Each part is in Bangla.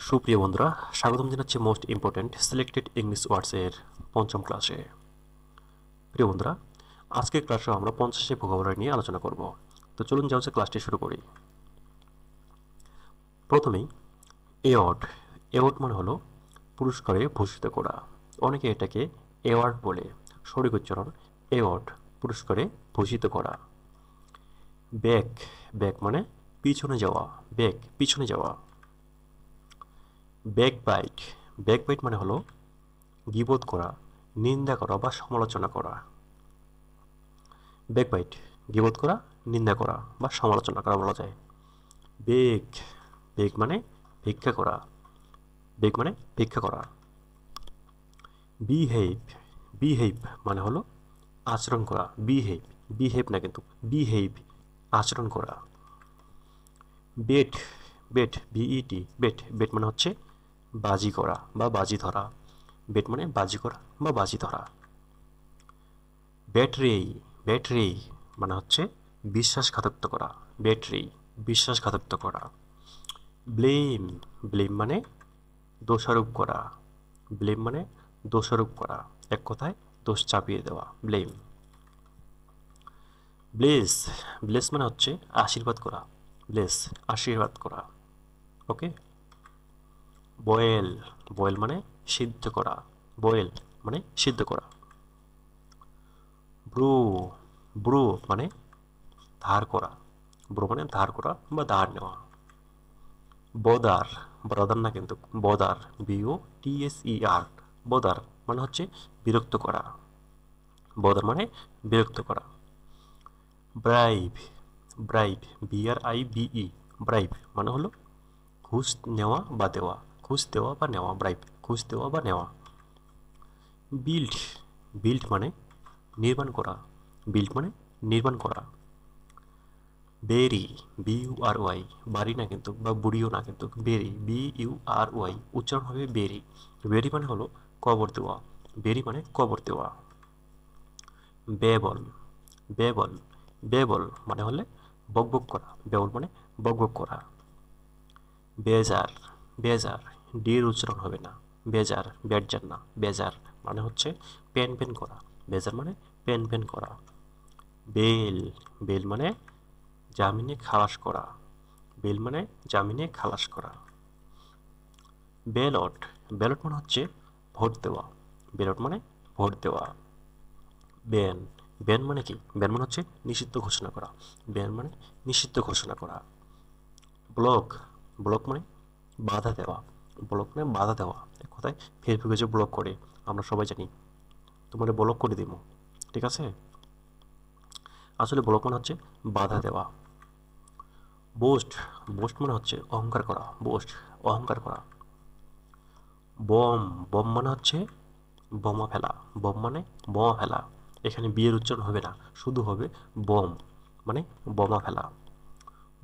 সুপ্রিয় বন্ধুরা, স্বাগতম জানাচ্ছি মোস্ট ইম্পর্ট্যান্ট সিলেক্টেড ইংলিশ ওয়ার্ডসের পঞ্চম ক্লাসে। প্রিয় বন্ধুরা, আজকের ক্লাসে আমরা 50টি ভোকাবুলারি নিয়ে আলোচনা করব। তো চলুন যাওয়া যাক, ক্লাসটি শুরু করি। প্রথমেই অ্যাওয়ার্ড। অ্যাওয়ার্ড মানে হলো পুরস্কারে ভূষিত করা। অনেকে এটাকে অ্যাওয়ার্ড বলে। সঠিক উচ্চারণ অ্যাওয়ার্ড, পুরস্কারে ভূষিত করা। ব্যাক। ব্যাক মানে পিছনে যাওয়া। ব্যাক, পিছনে যাওয়া। ব্যাকবাইট। ব্যাকবাইট মানে হলো গীবত করা, নিন্দা করা বা সমালোচনা করা। ব্যাকবাইট, গীবত করা, নিন্দা করা বা সমালোচনা করা বলা যায়। বেগ। বেগ মানে ভিক্ষা করা। বেগ মানে ভিক্ষা করা। বিহেভ। বিহেভ মানে হলো আচরণ করা। বিহেভ, বিহেভ না কিন্তু, বিহেভ, আচরণ করা। Bet. Bet, B E T, bet. Bet মানে হচ্ছে বাজি করা বা বাজি ধরা। বেট মানে বাজি করা বা বাজি ধরা। ব্যাটরি। ব্যাটরি মানে হচ্ছে বিশ্বাসঘাতকতা করা। ব্যাটরি, বিশ্বাসঘাতকতা করা। ব্লেম। ব্লেম মানে দোষারোপ করা। ব্লেম মানে দোষারোপ করা, এক কথায় দোষ চাপিয়ে দেওয়া। ব্লেম। ব্লেস। ব্লেস মানে হচ্ছে আশীর্বাদ করা। ব্লেস, আশীর্বাদ করা। ওকে। বয়েল। বয়েল মানে সিদ্ধ করা। বয়েল মানে সিদ্ধ করা। ব্রো। ব্রো মানে ধার করা। ব্রো মানে ধার করা বা ধার নেওয়া। বদার। ব্রাদার না কিন্তু, বদার, বিও টিএসইআর। বদার মানে হচ্ছে বিরক্ত করা। বদার মানে বিরক্ত করা। ব্রাইব। ব্রাইব, বিআরআইবিই। ব্রাইব মানে হলো ঘুষ নেওয়া বা দেওয়া। ঘুষ দেওয়া বা নেওয়া। ব্রাইব, ঘুষ দেওয়া বা নেওয়া। বিল্ড। বিল্ড মানে নির্মাণ করা। বিল্ড মানে নির্মাণ করা। বেরি, বিইউআরওয়াই। বাড়ি না কিন্তু, বা বুড়িও না কিন্তু, বেরি, বিইউআরওয়াই, উচ্চারণ হবে বেরি। বেরি মানে হলো কবর দেওয়া। বেরি মানে কবর দেওয়া। বেবল। বেবল। বেবল মানে হলে বকবক করা। বেবল মানে বকবক করা। বেজার। বেজার, ডির উচ্চারণ হবে না। বেজার, বেজার না, বেজার মানে হচ্ছে পেন পেন করা। বেজার মানে পেন পেন করা। বেল। বেল মানে জামিনে খালাস করা। বেল মানে জামিনে খালাস করা। ব্যালট। ব্যালট মানে হচ্ছে ভোট দেওয়া। ব্যালট মানে ভোট দেওয়া। ব্যান। ব্যান মানে কি? ব্যান মানে হচ্ছে নিষিদ্ধ ঘোষণা করা। ব্যান মানে নিষিদ্ধ ঘোষণা করা। ব্লক। ব্লক মানে বাধা দেওয়া। ব্লক মানে বাধা দেওয়া, এক কথায় ফেসবুকে যে ব্লক করে আমরা সবাই জানি, তোমার ব্লক করে দিব, ঠিক আছে। আসলে ব্লক মানে হচ্ছে বাধা দেওয়া। বোস্ট। বোস্ট মানে হচ্ছে অহংকার করা। বোস্ট, অহংকার করা। বম। বম মানে হচ্ছে বোমা ফেলা। বম মানে বোমা ফেলা। এখানে বিয়ের উচ্চারণ হবে না, শুধু হবে বম মানে বোমা ফেলা।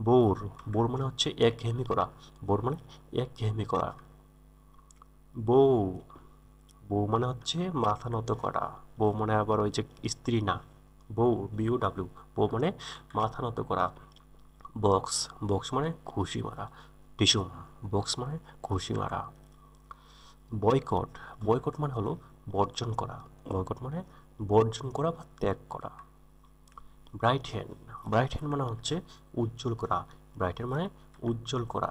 বোর। বোর মানে হচ্ছে একঘেয়েমি করা। বোর মানে একঘেয়েমি করা। বউ। বউ মানে হচ্ছে মাথা নত করা। বউ মানে আবার ওই যে স্ত্রী না, বউ, বিইউ বউ মানে মাথা নত করা। বক্স। বক্স মানে ঘুষি মারা। টিসুম। বক্স মানে ঘুষি মারা। বয়কট। বয়কট মানে হলো বর্জন করা। বয়কট মানে বর্জন করা বা ত্যাগ করা। Bright hand. ব্রাইট হ্যান্ড মানে হচ্ছে উজ্জ্বল করা। ব্রাইট হ্যান্ড মানে উজ্জ্বল করা।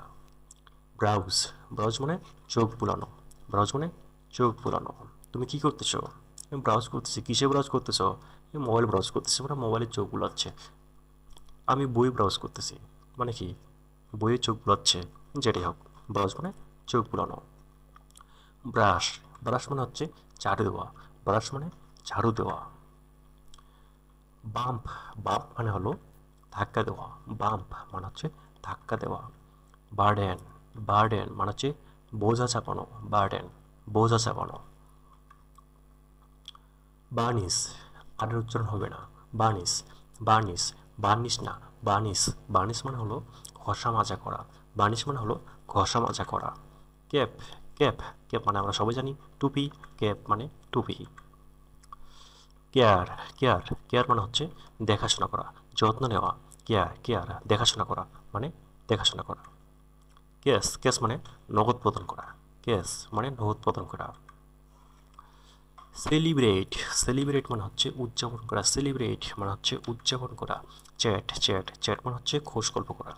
ব্রাউজ। ব্রাউজ মানে চোখ বুলানো। ব্রাউজ মানে চোখ বুলানো। তুমি কি করতেছো? আমি ব্রাউজ করতেছি। কিসে ব্রাউজ করতেছো? মোবাইল ব্রাউজ করতেছি, মানে মোবাইলের চোখ বুলাচ্ছে। আমি বই ব্রাউজ করতেছি, মানে কি বইয়ের চোখ বুলাচ্ছে। যেটাই হোক, ব্রাউজ মানে চোখ বুলানো। ব্রাশ। ব্রাশ মানে হচ্ছে ঝাড়ু দেওয়া। ব্রাশ মানে ঝাড়ু দেওয়া। বাম্প। বাম্প মানে হলো ধাক্কা দেওয়া। বাম্প মানে হচ্ছে ধাক্কা দেওয়া। বার্ডেন। বার্ডেন মানে হচ্ছে বোঝা চাপানো। বার্ডেন, বোঝা চাপানো। বার্নিশ। আরের উচ্চারণ হবে না। বার্নিশ, বার্নিশ, বার্নিশ না, বার্নিশ। বার্নিশ মানে হলো ঘষা মাজা করা। বার্নিশ মানে হলো ঘষা মাজা করা। ক্যাপ। ক্যাপ। ক্যাপ মানে আমরা সবাই জানি টুপি। ক্যাপ মানে টুপি। কেয়ার। কেয়ার। কেয়ার মানে হচ্ছে দেখাশোনা করা, যত্ন নেওয়া। কেয়ার, কেয়ার, দেখাশোনা করা মানে দেখাশোনা করা। ক্যাশ, ক্যাশ মানে নগদ প্রদান করা, ক্যাশ মানে নগদ প্রদান করা। সেলিব্রেট, সেলিব্রেট মানে হচ্ছে উদযাপন করা, সেলিব্রেট মানে হচ্ছে উদযাপন করা। চ্যাট, চ্যাট, চ্যাট মানে হচ্ছে খোঁজ গল্প করা,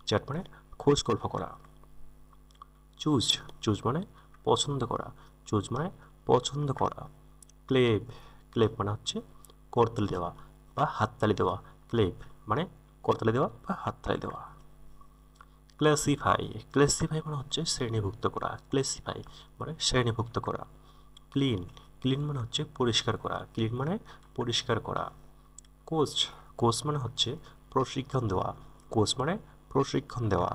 চ্যাট মানে খোঁজ গল্প করা। চুজ, চুজ মানে পছন্দ করা, চুজ মানে পছন্দ করা। ক্লেপ, ক্লেপ মানে হচ্ছে করতালি দেওয়া বা হাততালি দেওয়া, ক্লেপ মানে করতালি দেওয়া বা হাততালি দেওয়া। ক্লাসিফাই, ক্লাসিফাই মানে হচ্ছে শ্রেণীভুক্ত করা, ক্লাসিফাই মানে শ্রেণীভুক্ত করা। ক্লিন, ক্লিন মানে হচ্ছে পরিষ্কার করা, ক্লিন মানে পরিষ্কার করা। কোচ, কোচ মানে হচ্ছে প্রশিক্ষণ দেওয়া, কোচ মানে প্রশিক্ষণ দেওয়া।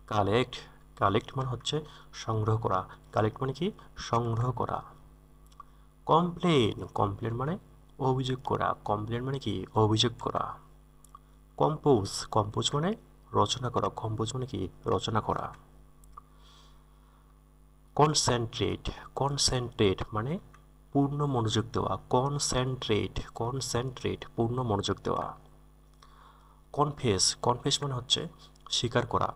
কালেক্ট, কালেক্ট মানে হচ্ছে সংগ্রহ করা, কালেক্ট মানে কি সংগ্রহ করা। কমপ্লেন, কমপ্লেন মানে অভিযোগ করা, কমপ্লেন মানে কি অভিযোগ করা। কম্পোজ, কম্পোজ মানে রচনা করা, কম্পোজ মানে কি রচনা করা। কনসেন্ট্রেট, কনসেন্ট্রেট মানে পূর্ণ মনোযোগ দেওয়া, কনসেন্ট্রেট, কনসেন্ট্রেট পূর্ণ মনোযোগ দেওয়া। কনফেস, কনফেস মানে হচ্ছে স্বীকার করা,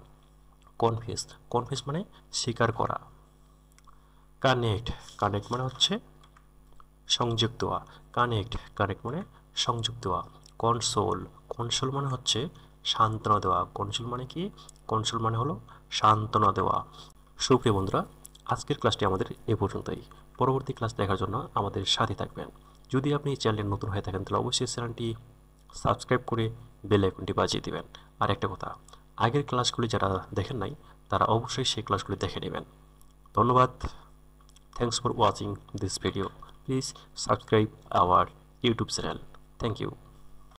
কনফেস, কনফেস মানে স্বীকার করা। কানেক্ট, কানেক্ট মানে হচ্ছে সংযোগ দেওয়া, কানেক্ট, কানেক্ট মানে সংযোগ দেওয়া। কনসোল, কনসোল মানে হচ্ছে সান্ত্বনা দেওয়া, কনসোল মানে কি কনসোল মানে হলো সান্ত্বনা দেওয়া। সুপ্রিয় বন্ধুরা, আজকের ক্লাসটি আমাদের এ পর্যন্তই। পরবর্তী ক্লাস দেখার জন্য আমাদের সাথে থাকবেন। যদি আপনি এই চ্যানেলে নতুন হয়ে থাকেন তাহলে অবশ্যই চ্যানেলটি সাবস্ক্রাইব করে বেল আইকনটি বাজিয়ে দিবেন। আর একটা কথা, আগের ক্লাসগুলি যারা দেখেন নাই তারা অবশ্যই সেই ক্লাসগুলি দেখে নেবেন। ধন্যবাদ। Thanks for watching this video. Please subscribe our YouTube channel. Thank you.